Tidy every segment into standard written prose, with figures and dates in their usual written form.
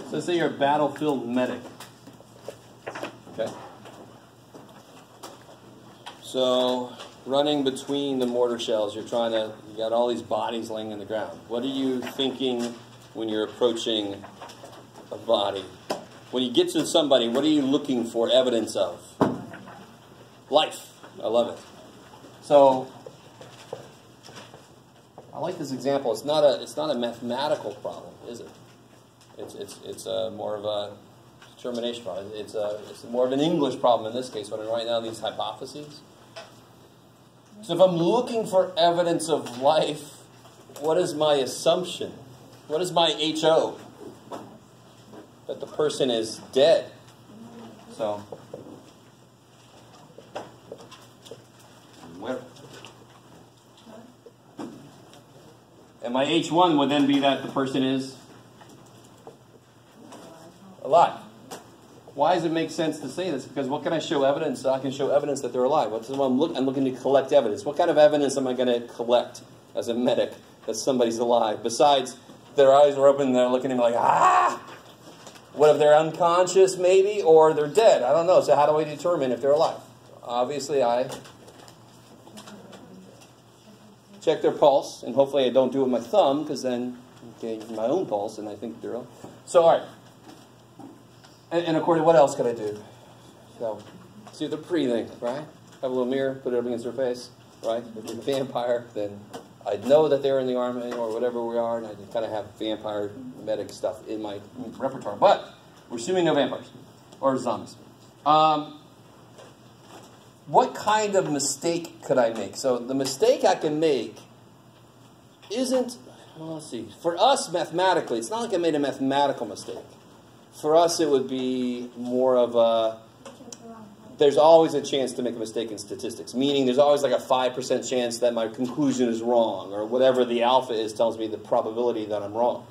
So let's say you're a battlefield medic. Okay. So running between the mortar shells, you got all these bodies laying on the ground. What are you thinking when you're approaching a body? When you get to somebody, what are you looking for evidence of? Life. I love it. So I like this example. It's not a mathematical problem, is it? It's more of a determination problem. It's more of an English problem in this case when I'm writing down these hypotheses. So if I'm looking for evidence of life, what is my assumption? What is my HO? That the person is dead. So where? And my H1 would then be that the person is alive. Why does it make sense to say this? Because what can I show evidence? I can show evidence that they're alive. I'm looking to collect evidence. What kind of evidence am I going to collect as a medic that somebody's alive? Besides, their eyes are open and they're looking at me like, ah! What if they're unconscious maybe? Or they're dead? I don't know. So how do I determine if they're alive? Obviously, I check their pulse. And hopefully I don't do it with my thumb because then I get my own pulse and I think they're alive. So, all right. And according to what else could I do? So, see if they're breathing, right? Have a little mirror, put it up against their face, right? If they're a vampire, then I'd know that they're in the army or whatever we are, and I'd kind of have vampire medic stuff in my repertoire. But we're assuming no vampires or zombies. What kind of mistake could I make? So the mistake I can make isn't, well, let's see. For us, mathematically, it's not like I made a mathematical mistake. For us, it would be more of a, there's always a chance to make a mistake in statistics, meaning there's always like a 5% chance that my conclusion is wrong, or whatever the alpha is tells me the probability that I'm wrong.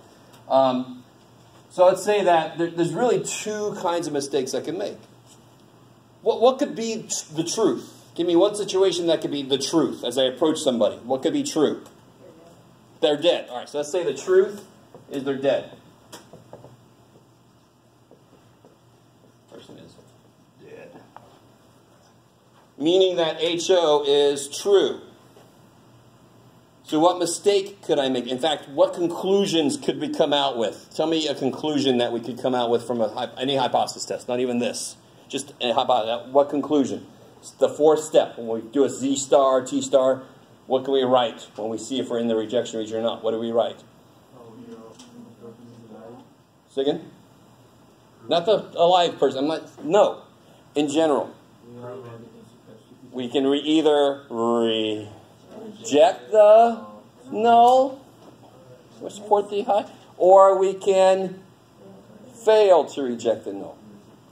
So let's say that there's really two kinds of mistakes I can make. What could be the truth? Give me one situation that could be the truth as I approach somebody. What could be true? They're dead. All right, so let's say the truth is they're dead. Person is dead. Meaning that HO is true. So what mistake could I make? In fact, what conclusions could we come out with? Tell me a conclusion that we could come out with from any hypothesis test, not even this. Just what conclusion? It's the fourth step. When we do a Z star, T star, what can we write when we see if we're in the rejection region or not? What do we write? Say again? Not the alive person. No. In general. We can either reject the null, or support the high, or we can fail to reject the null.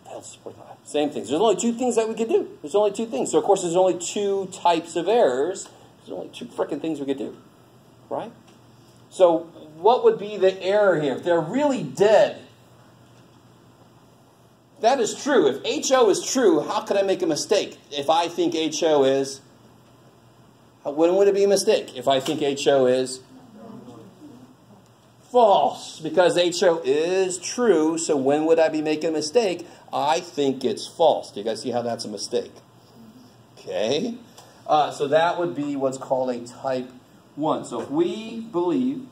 Fail to support the high. Same things. There's only two things that we could do. There's only two things. So, of course, there's only two types of errors. There's only two frickin' things we could do. Right? So, what would be the error here? If they're really dead, that is true. If HO is true, how could I make a mistake? If I think HO is, when would it be a mistake? If I think HO is false. Because HO is true, so when would I be making a mistake? I think it's false. Do you guys see how that's a mistake? Okay. So that would be what's called a type 1. So if we believe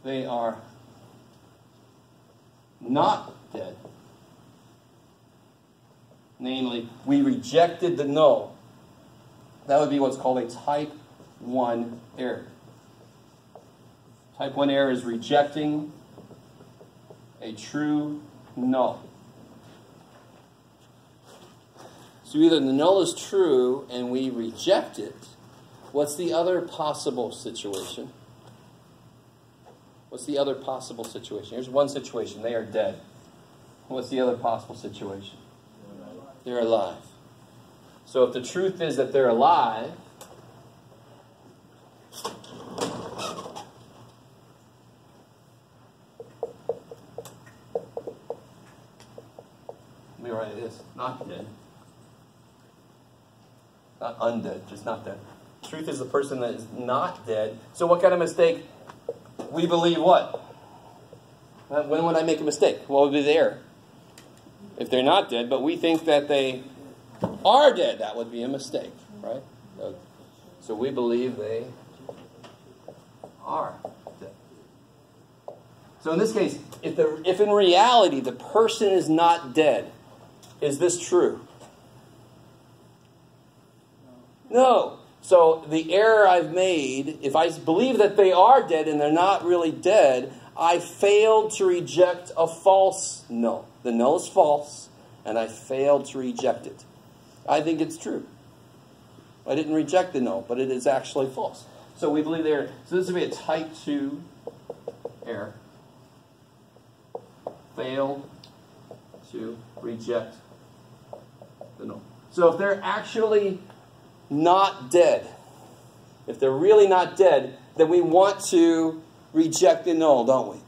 they are not dead, namely, we rejected the null, that would be what's called a type 1 error. Type 1 error is rejecting a true null. So either the null is true and we reject it. What's the other possible situation? What's the other possible situation? Here's one situation. They are dead. What's the other possible situation? They're alive. So if the truth is that they're alive, let me write this. Not dead. Not undead, just not dead. Truth is the person that is not dead. So what kind of mistake? We believe what? When would I make a mistake? What would be the error? If they're not dead, but we think that they are dead, that would be a mistake, right? So we believe they are dead. So in this case, if in reality the person is not dead, is this true? No. So the error I've made, if I believe that they are dead and they're not really dead, I failed to reject a false null. The null is false, and I failed to reject it. I think it's true. I didn't reject the null, but it is actually false. So we believe there. So this would be a type 2 error. Failed to reject the null. So if they're actually not dead, if they're really not dead, then we want to reject the null, don't we?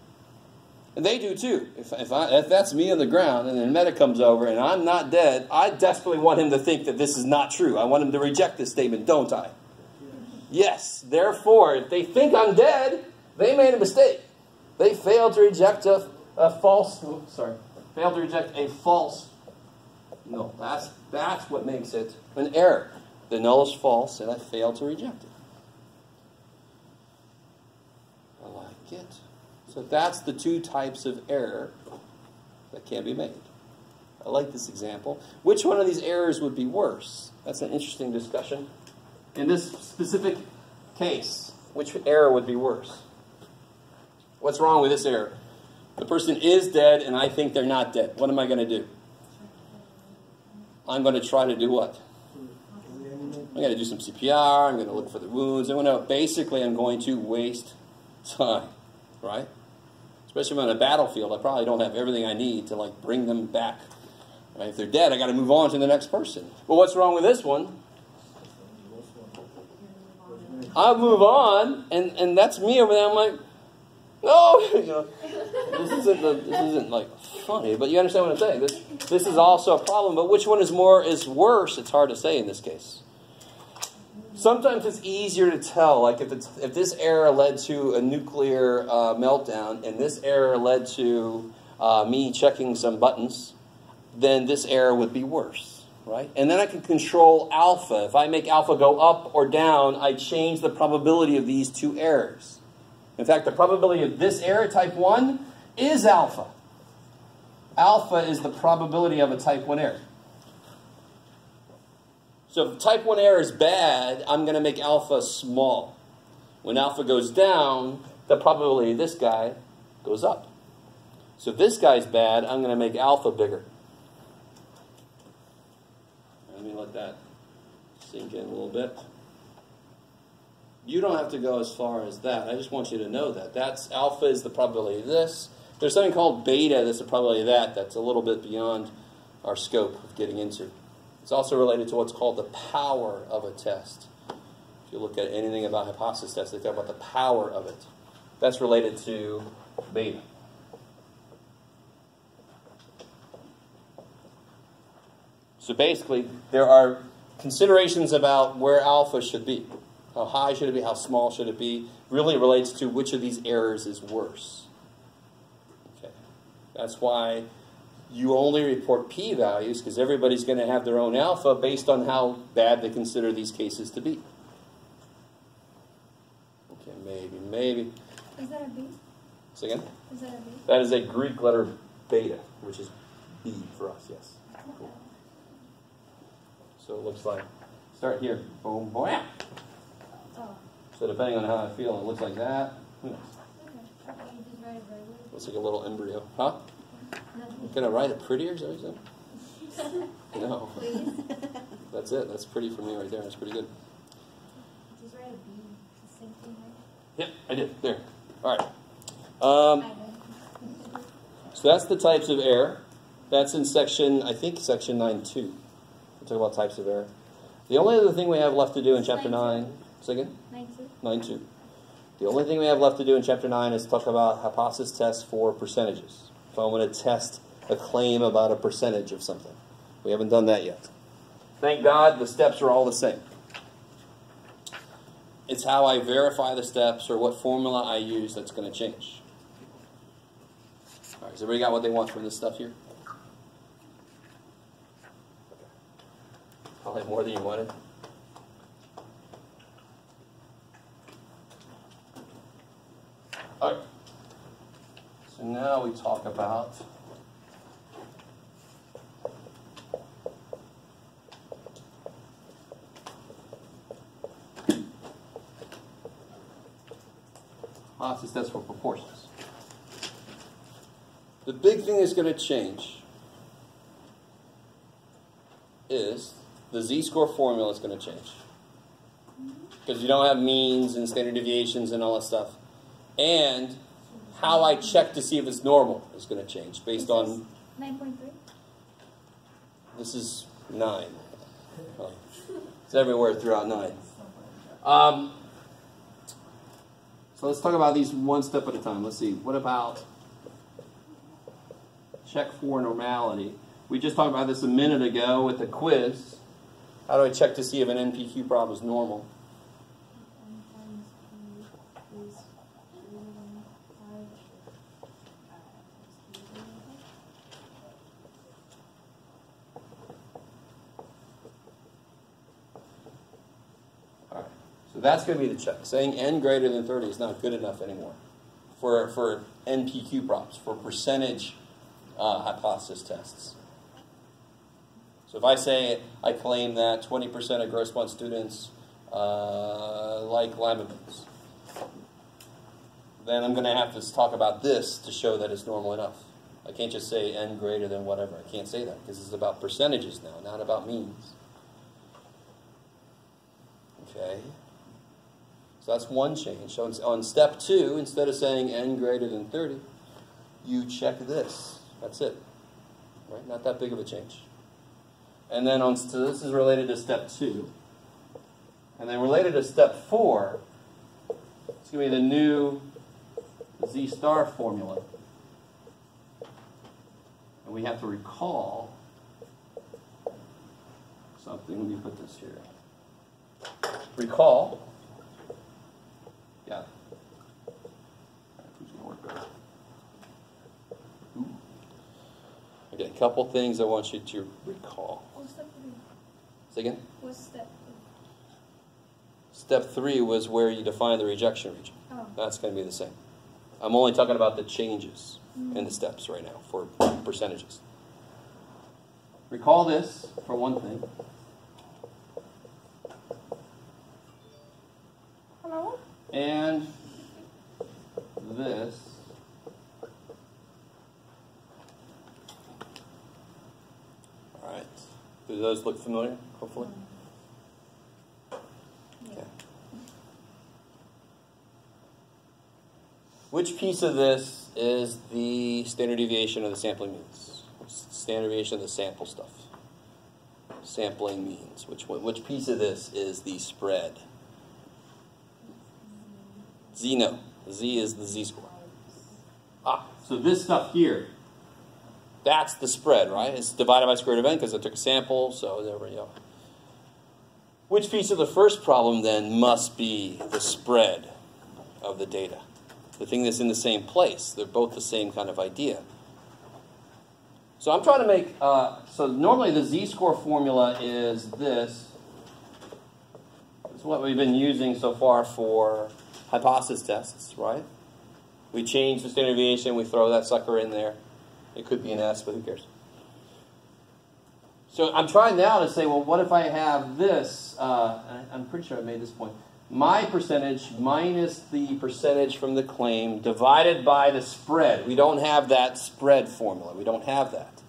And they do too. If that's me on the ground and then Meta comes over and I'm not dead, I desperately want him to think that this is not true. I want him to reject this statement, don't I? Yes. Therefore, if they think I'm dead, they made a mistake. They failed to reject a false. Oh, sorry. Failed to reject a false null. That's what makes it an error. The null is false, and I failed to reject it. I like it. So that's the two types of error that can be made. I like this example. Which one of these errors would be worse? That's an interesting discussion. In this specific case, which error would be worse? What's wrong with this error? The person is dead, and I think they're not dead. What am I going to do? I'm going to try to do what? I'm going to do some CPR. I'm going to look for the wounds. Basically, I'm going to waste time, right? Especially if I'm on a battlefield, I probably don't have everything I need to bring them back. Right? If they're dead, I got to move on to the next person. Well, what's wrong with this one? I'll move on, and that's me over there. I'm like, no, this isn't funny, but you understand what I'm saying. This is also a problem. But which one is worse? It's hard to say in this case. Sometimes it's easier to tell. Like if this error led to a nuclear meltdown, and this error led to me checking some buttons, then this error would be worse, right? And then I can control alpha. If I make alpha go up or down, I change the probability of these two errors. In fact, the probability of this error, type 1, is alpha. Alpha is the probability of a type 1 error. So if type 1 error is bad, I'm going to make alpha small. When alpha goes down, the probability of this guy goes up. So if this guy's bad, I'm going to make alpha bigger. Let me let that sink in a little bit. You don't have to go as far as that. I just want you to know that. Alpha is the probability of this. There's something called beta that's the probability of that. That's a little bit beyond our scope of getting into. It's also related to what's called the power of a test. If you look at anything about hypothesis tests, they talk about the power of it. That's related to beta. So basically, there are considerations about where alpha should be. How high should it be? How small should it be? Really relates to which of these errors is worse. Okay. That's why you only report p-values, because everybody's going to have their own alpha based on how bad they consider these cases to be. Okay, maybe. Is that a B? Say again? Is that a B? That is a Greek letter beta, which is B for us, yes. Cool. So it looks like, start here, boom, boom. Oh. So depending on how I feel, it looks like that. Who knows? Okay. You just write it regularly? Looks like a little embryo. Huh? Can I write it prettier? Is that what you said? No. Please. That's it. That's pretty for me right there. That's pretty good. Just write a B. It's the same thing, right? Yep, I did. There. All right. So that's the types of error. That's in section, I think, section 9.2. We'll talk about types of error. The only other thing we have left to do in chapter 9... Say again? 9.2. 9.2. The only thing we have left to do in chapter 9 is talk about hypothesis tests for percentages. If I want to test a claim about a percentage of something. We haven't done that yet. Thank God the steps are all the same. It's how I verify the steps or what formula I use that's going to change. right, has everybody got what they want from this stuff here? Probably more than you wanted. All right. So now we talk about hypothesis tests for proportions. The big thing that's going to change is the z-score formula is going to change. Because you don't have means and standard deviations and all that stuff. And how I check to see if it's normal is going to change based on... 9.3? This is 9. Oh, it's everywhere throughout 9. So let's talk about these one step at a time. Let's see. What about check for normality? We just talked about this a minute ago with the quiz. How do I check to see if an NPQ problem is normal? All right. So that's going to be the check. Saying n greater than 30 is not good enough anymore for NPQ problems, for percentage hypothesis tests. So if I say I claim that 20% of gross month students like lima beans, then I'm going to have to talk about this to show that it's normal enough. I can't just say n greater than whatever. I can't say that because this is about percentages now, not about means. Okay. So that's one change. So on step 2, instead of saying n greater than 30, you check this. That's it. Right? Not that big of a change. And then so this is related to step 2. And then related to step 4, it's going to be the new Z star formula. And we have to recall something. Let me put this here. Recall. Yeah. Who's going to work better? Okay, a couple things I want you to recall. What's step 3? Say again? What's step 3? Step 3 was where you define the rejection region. Oh. That's going to be the same. I'm only talking about the changes in the steps right now for percentages. Recall this, for one thing. Hello? And this. All right. Do those look familiar, hopefully? Okay. Which piece of this is the standard deviation of the sampling means? Standard deviation of the sample stuff. Sampling means. Which piece of this is the spread? Z, no. Z is the z-score. So this stuff here, that's the spread, right? It's divided by square root of n because I took a sample, so there we go. Which piece of the first problem, then, must be the spread of the data? The thing that's in the same place. They're both the same kind of idea. So I'm trying to make, so normally the z-score formula is this. It's what we've been using so far for hypothesis tests, right? We change the standard deviation, we throw that sucker in there. It could be an S, but who cares? So I'm trying now to say, well, what if I have this? I'm pretty sure I made this point. My percentage minus the percentage from the claim divided by the spread. We don't have that spread formula. We don't have that.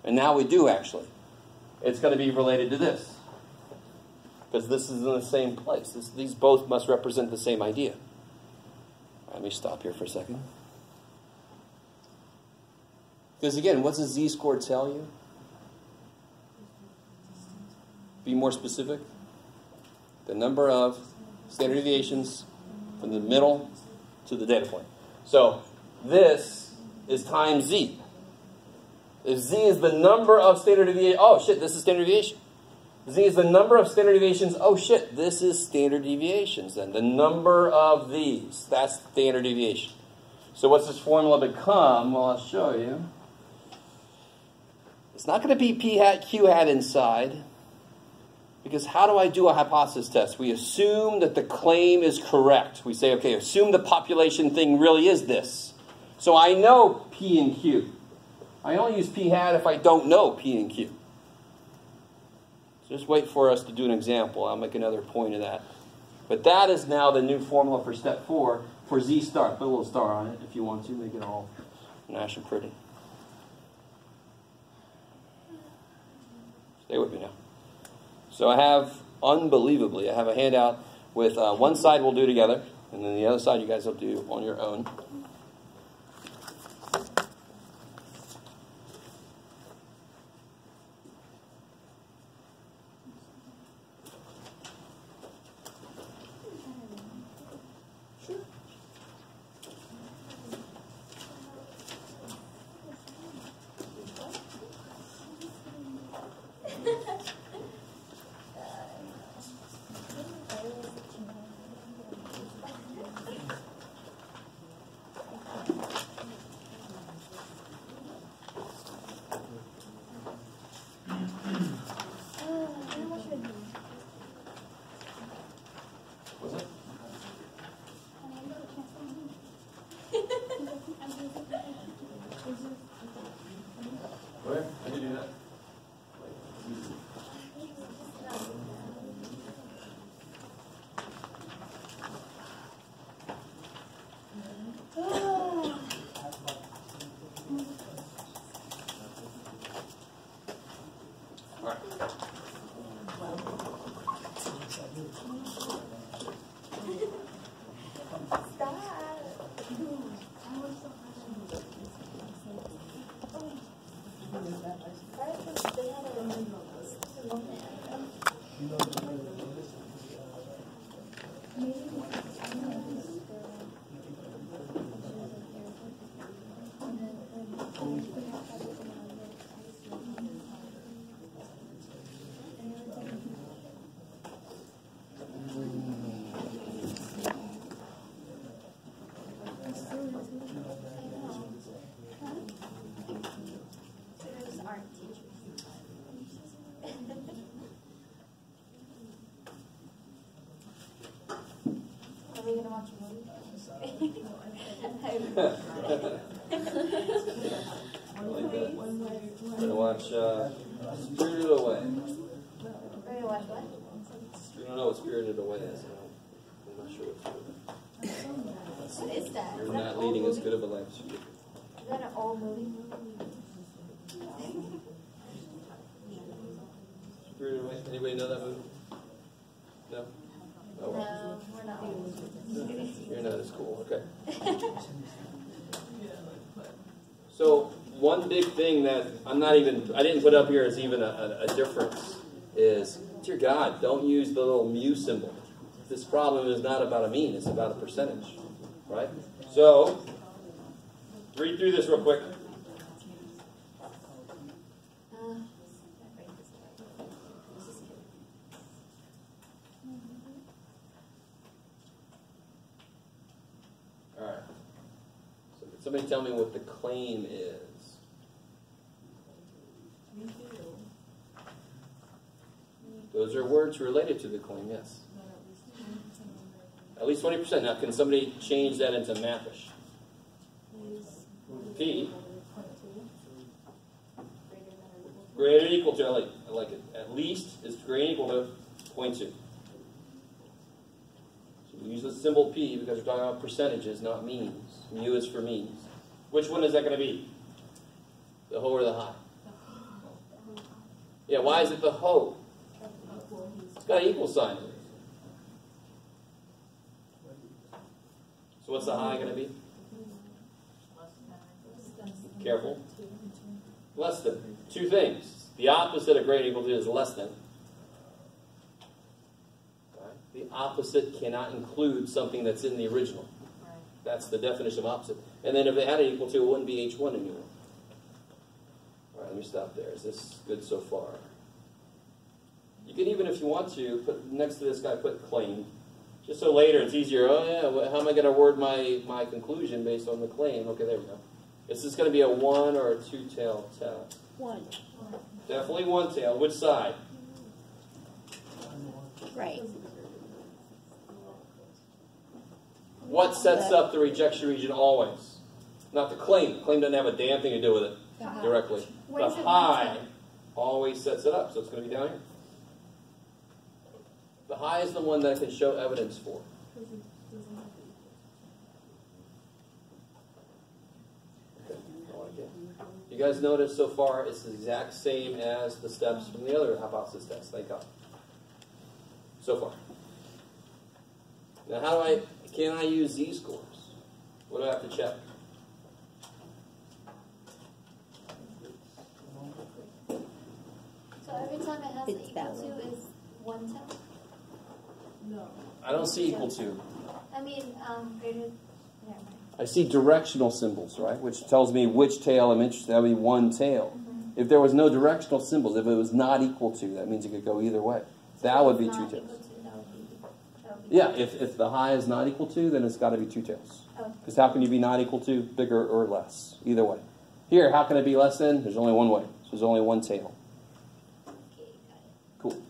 And now we do, actually. It's going to be related to this. Because this is in the same place. These both must represent the same idea. Let me stop here for a second. Because again, what does a z-score tell you? Be more specific. The number of standard deviations from the middle to the data point. So this is times z. If z is the number of standard deviations, oh shit, this is standard deviation. Z is the number of standard deviations, oh shit, this is standard deviations then. The number of these, that's standard deviation. So what's this formula become? Well, I'll show you. It's not going to be P hat, Q hat inside. Because how do I do a hypothesis test? We assume that the claim is correct. We say, okay, assume the population thing really is this. So I know P and Q. I only use P hat if I don't know P and Q. So just wait for us to do an example. I'll make another point of that. But that is now the new formula for step 4 for Z star. Put a little star on it if you want to. Make it all nice and pretty. Stay with me now. So I have, unbelievably, I have a handout with one side we'll do together, and then the other side you guys will do on your own. Where? How do you do that? All right. Are we gonna watch a movie? I'm going to watch Spirited Away. We're gonna watch what? I don't know what Spirited Away is. I'm not sure what's What is that? You're not leading as good of a life. Is that an old movie? Spirited Away. Anybody know that movie? No? Oh, well. No, we're not old. You're not as cool. Okay. So one big thing that I didn't put up here as even a difference is, dear God, don't use the little mu symbol. This problem is not about a mean, it's about a percentage, right? So, read through this real quick. All right. So, can somebody tell me what the claim is? Those are words related to the claim, yes. At least 20%. Now, can somebody change that into mathish? P. Greater than or equal to, I like it. At least is greater than or equal to 0.2. So we use the symbol P because we're talking about percentages, not means. Mu is for means. Which one is that going to be? The ho or the high? Yeah, why is it the ho? It's got an equal sign. So what's the high going to be? Careful. Less than. Two things. The opposite of greater equal to is less than. Right? The opposite cannot include something that's in the original. That's the definition of opposite. And then if they had an equal to, it wouldn't be H1 anymore. All right, let me stop there. Is this good so far? You can even, if you want to, put next to this guy, put claim. Just so later it's easier. Oh yeah, how am I going to word my conclusion based on the claim? Okay, there we go. Is this going to be a one or a two-tailed tail? One. Definitely one tail. Which side? Right. What sets up the rejection region always? Not the claim. The claim doesn't have a damn thing to do with it directly. The high always sets it up, so it's going to be down here. The high is the one that I can show evidence for. You guys notice so far it's the exact same as the steps from the other hypothesis test. Thank God. So far. Now can I use z-scores? What do I have to check? So every time it has an equal to is one tail? No. I don't see equal to. I mean, greater. Never mind. I see directional symbols, right? Which tells me which tail I'm interested in. That would be one tail. If there was no directional symbols, if it was not equal to, that means it could go either way. That would be two tails. Yeah, if the high is not equal to, then it's got to be two tails. Because how can you be not equal to? Bigger or less. Either way. Here, how can it be less than? There's only one way. So there's only one tail. Cool.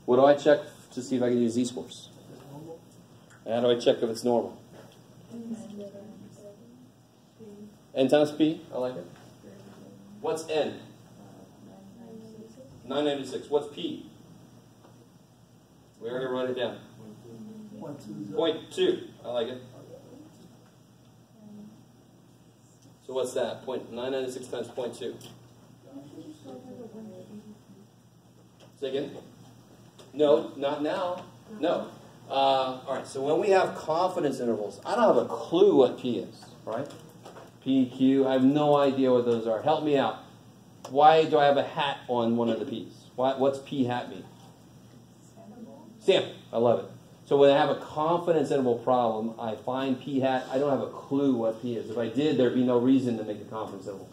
What do I check to see if I can use z-scores? How do I check if it's normal? N times P? I like it. What's N? 996. What's P? We already wrote it down. 0.2. I like it. So what's that? 996 times 0.2. Say again? No, not now. No. All right, so when we have confidence intervals, I don't have a clue what P is, right? P, Q, I have no idea what those are. Help me out. Why do I have a hat on one of the P's? What's P hat mean? Stamp. I love it. So when I have a confidence interval problem, I find P hat. I don't have a clue what P is. If I did, there'd be no reason to make a confidence interval.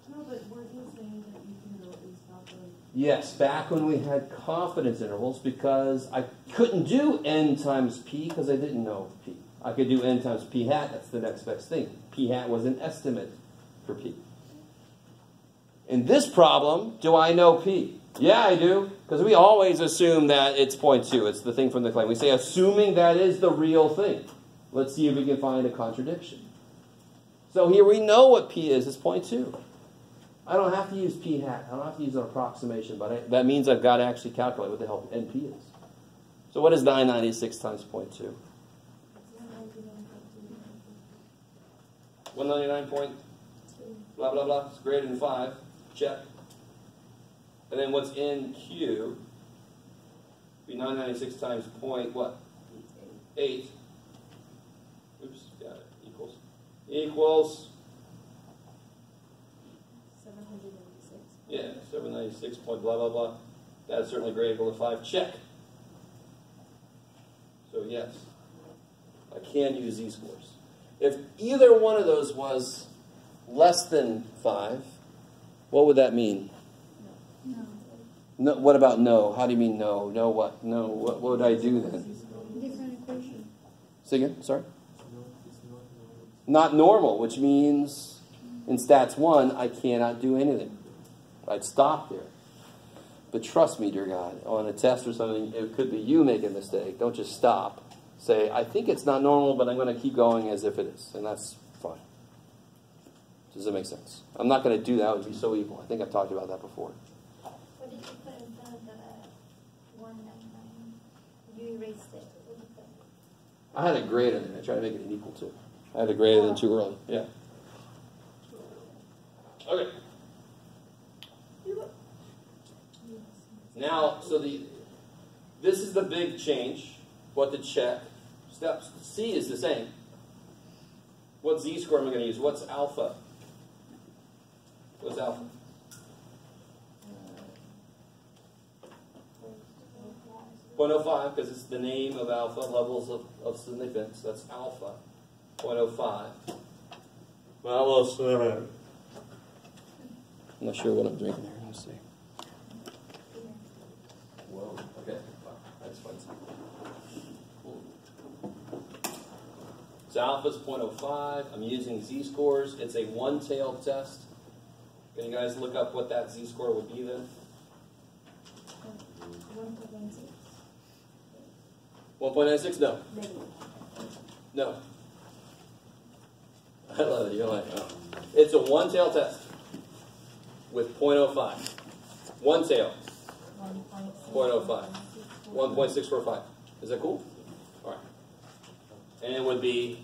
No, but weren't you saying that you can go at least not the... Yes, back when we had confidence intervals, because I couldn't do N times P because I didn't know P. I could do N times P hat. That's the next best thing. P hat was an estimate for P. In this problem, do I know P? Yeah, I do, because we always assume that it's 0.2. It's the thing from the claim. We say, assuming that is the real thing. Let's see if we can find a contradiction. So here we know what P is. It's 0.2. I don't have to use P hat. I don't have to use an approximation, but that means I've got to actually calculate what the hell NP is. So what is 996 times 0.2? 199 point blah, blah, blah. It's greater than 5. Check. And then what's in Q? Be 996 times point what? 8. Oops, got it. Equals. 796. Yeah, 796 point blah, blah, blah. That's certainly greater than 5. Check. So yes, I can use z-scores. If either one of those was less than 5, what would that mean? No. What about no? How do you mean no? No what? No. What would I do then? Different equation. Say again? Sorry? Not normal, which means in stats 1, I cannot do anything. I'd stop there. But trust me, dear God, on a test or something, it could be you make a mistake. Don't just stop. Say, I think it's not normal, but I'm going to keep going as if it is. And that's fine. Does that make sense? I'm not going to do that. It would be so evil. I think I've talked about that before. What did you put in front of the 199? You erased it. What did you put? I had a greater than. I tried to make it an equal to. I had a greater than too early. Yeah. Okay. Now, so this is the big change. What to check. Step C is the same. What z-score am I going to use? What's alpha? What's alpha? 0.05, because it's the name of alpha, levels of significance. That's alpha. 0.05. Well, I'm not sure what I'm drinking here. Let's see. Whoa. Okay. Wow. That's fun. Cool. So alpha is 0.05. I'm using z-scores. It's a one-tailed test. Can you guys look up what that z-score would be then? 1.96? No. No. I love it. You're like, oh. It's a one-tailed test with 0.05. One tail. 0.05. 1.645. Is that cool? All right. And it would be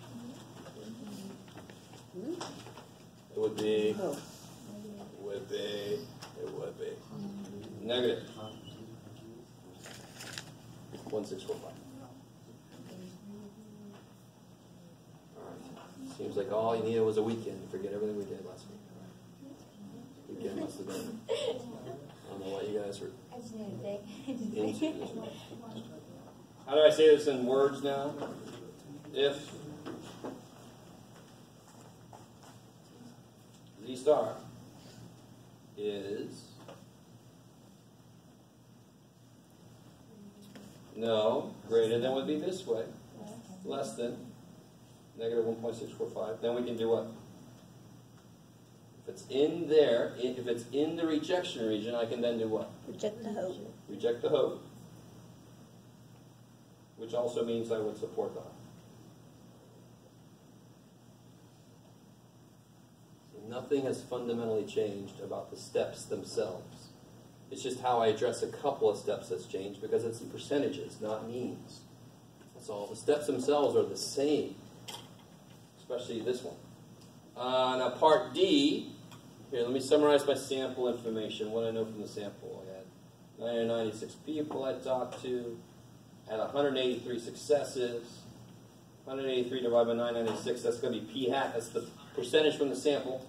negative 1.645. All right. Seems like all you needed was a weekend to forget everything we did last week. Weekend must have been. I don't know what you guys were into. How do I say this in words now? If Z star is no greater than would be this way, less than negative 1.645, then we can do what? If it's in there, if it's in the rejection region, I can then do what? Reject the hope. Reject the hope, which also means I would support the hope. So nothing has fundamentally changed about the steps themselves. It's just how I address a couple of steps that's changed because it's percentages, not means. That's all. The steps themselves are the same, especially this one. Now part D, here, let me summarize my sample information, what I know from the sample. I had 996 people I talked to, had 183 successes. 183 divided by 996, that's going to be p hat. That's the percentage from the sample.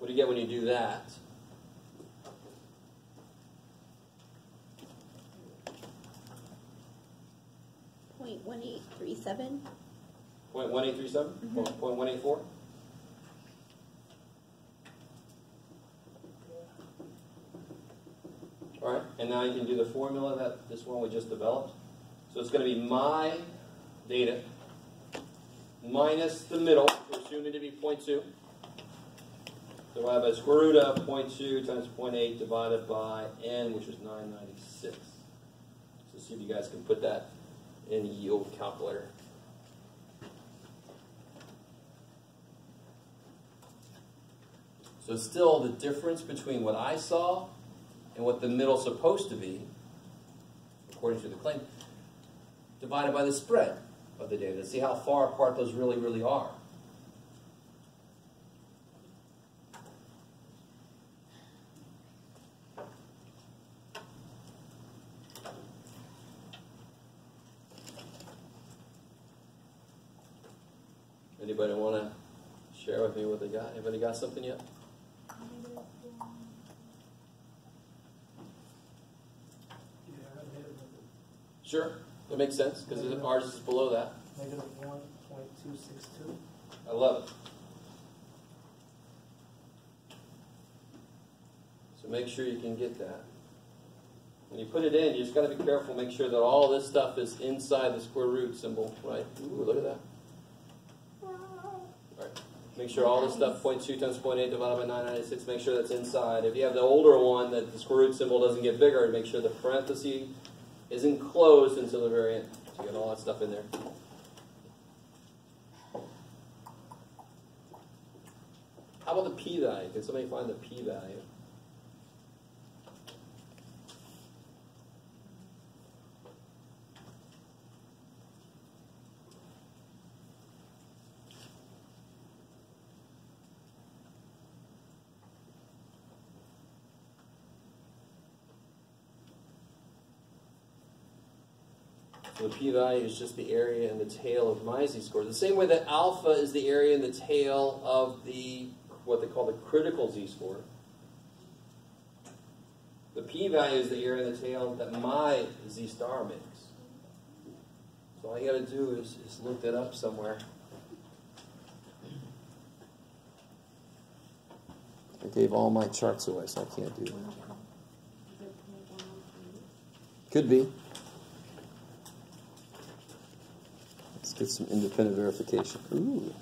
What do you get when you do that? .1837. 0.1837? Mm-hmm. 0.184? All right, and now you can do the formula that this one we just developed. So it's going to be my data minus the middle, we're assuming to be 0.2, divided by square root of 0.2 times 0.8 divided by n, which is 996. So see if you guys can put that in a yield calculator. So still the difference between what I saw and what the middle's supposed to be, according to the claim, divided by the spread of the data to see how far apart those really, really are. Anybody want to share with me what they got? Anybody got something yet? Sure, that makes sense, because ours is below that. Negative 1.262. I love it. So make sure you can get that. When you put it in, you just got to be careful, make sure that all this stuff is inside the square root symbol, right? Ooh, look at that. All right. Make sure all this stuff, 0.2 times 0.8 divided by 996, make sure that's inside. If you have the older one, that the square root symbol doesn't get bigger, make sure the parenthesis isn't closed until the very end. So you get all that stuff in there. How about the p-value? Can somebody find the p-value? So the p-value is just the area and the tail of my z-score. The same way that alpha is the area and the tail of the, what they call the critical z-score. The p-value is the area and the tail that my z-star makes. So all you got to do is look that up somewhere. I gave all my charts away, so I can't do that. Could be. get some independent verification. Ooh.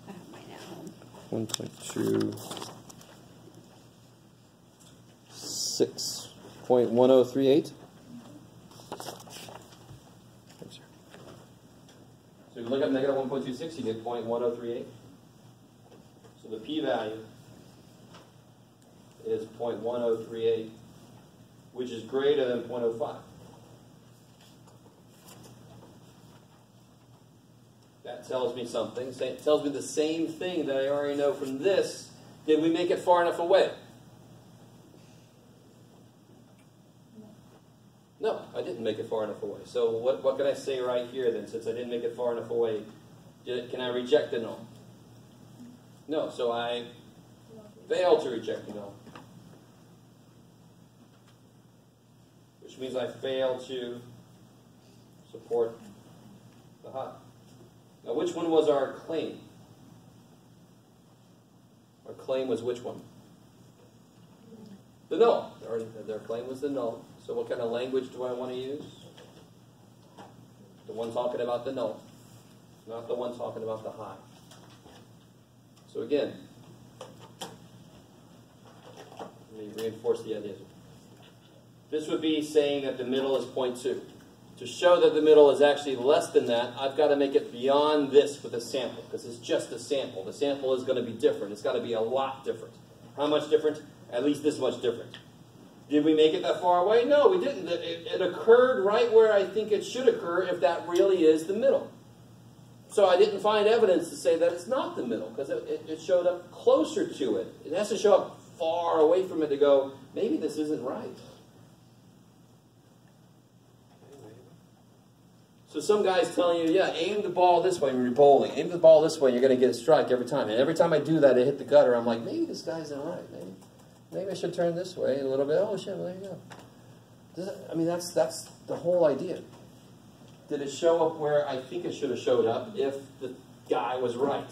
I have mine at home. 1.26.1038. So if you look at negative 1.26, you get 0.1038. So the p-value is 0.1038, which is greater than 0.05. That tells me something. It tells me the same thing that I already know from this. Did we make it far enough away? No, I didn't make it far enough away. So what can I say right here then, since I didn't make it far enough away? Can I reject the null? No, so I failed to reject the null. Which means I fail to support the high. Now, which one was our claim? Our claim was which one? The null. Their claim was the null. So what kind of language do I want to use? The one talking about the null, not the one talking about the high. So again, let me reinforce the idea. This would be saying that the middle is 0.2. To show that the middle is actually less than that, I've got to make it beyond this with a sample, because it's just a sample. The sample is going to be different. It's got to be a lot different. How much different? At least this much different. Did we make it that far away? No, we didn't. It occurred right where I think it should occur if that really is the middle. So I didn't find evidence to say that it's not the middle, because it showed up closer to it. It has to show up far away from it to go, maybe this isn't right. So some guy's telling you, yeah, aim the ball this way when you're bowling. Aim the ball this way, you're going to get a strike every time. And every time I do that, I hit the gutter. I'm like, maybe this guy's not right. Maybe I should turn this way a little bit. Oh, shit, well, there you go. I mean, that's the whole idea. Did it show up where I think it should have showed up if the guy was right?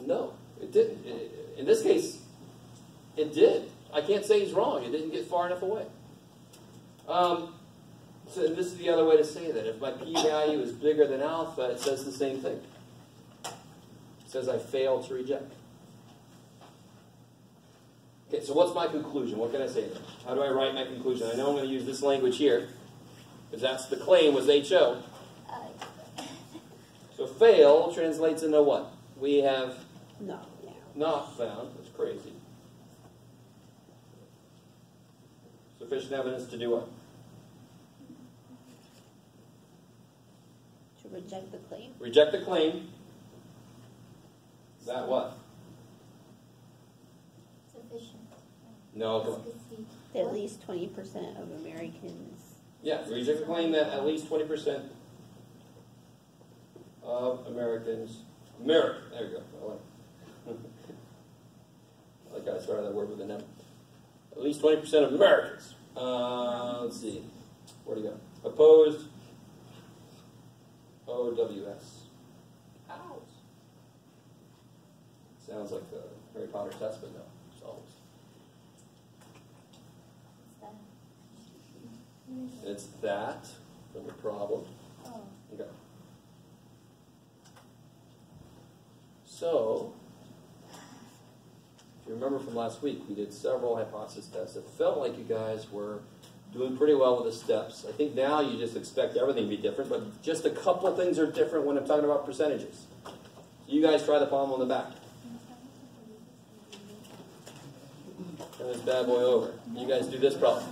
No, it didn't. In this case, it did. I can't say he's wrong. It didn't get far enough away. So this is the other way to say that. If my p-value is bigger than alpha, it says the same thing. It says I failed to reject. Okay, so what's my conclusion? What can I say then? How do I write my conclusion? I know I'm going to use this language here, because that's the claim was HO. So fail translates into what? We have not found. That's crazy. Sufficient evidence to do what? To reject the claim. Reject the claim. That what? Sufficient. No, come on. At least 20% of Americans. Yeah, reject the claim that at least 20% of Americans. There you go. I like how I started that word with an M. At least 20% of Americans. Let's see. Where'd it go? Opposed. OWS. Out. Sounds like the Harry Potter test, but no. It's always. It's that from the problem. Oh. Okay. So, if you remember from last week, we did several hypothesis tests. It felt like you guys were doing pretty well with the steps. I think now you just expect everything to be different, but just a couple of things are different when I'm talking about percentages. So you guys try the problem on the back. Turn this bad boy over. You guys do this problem.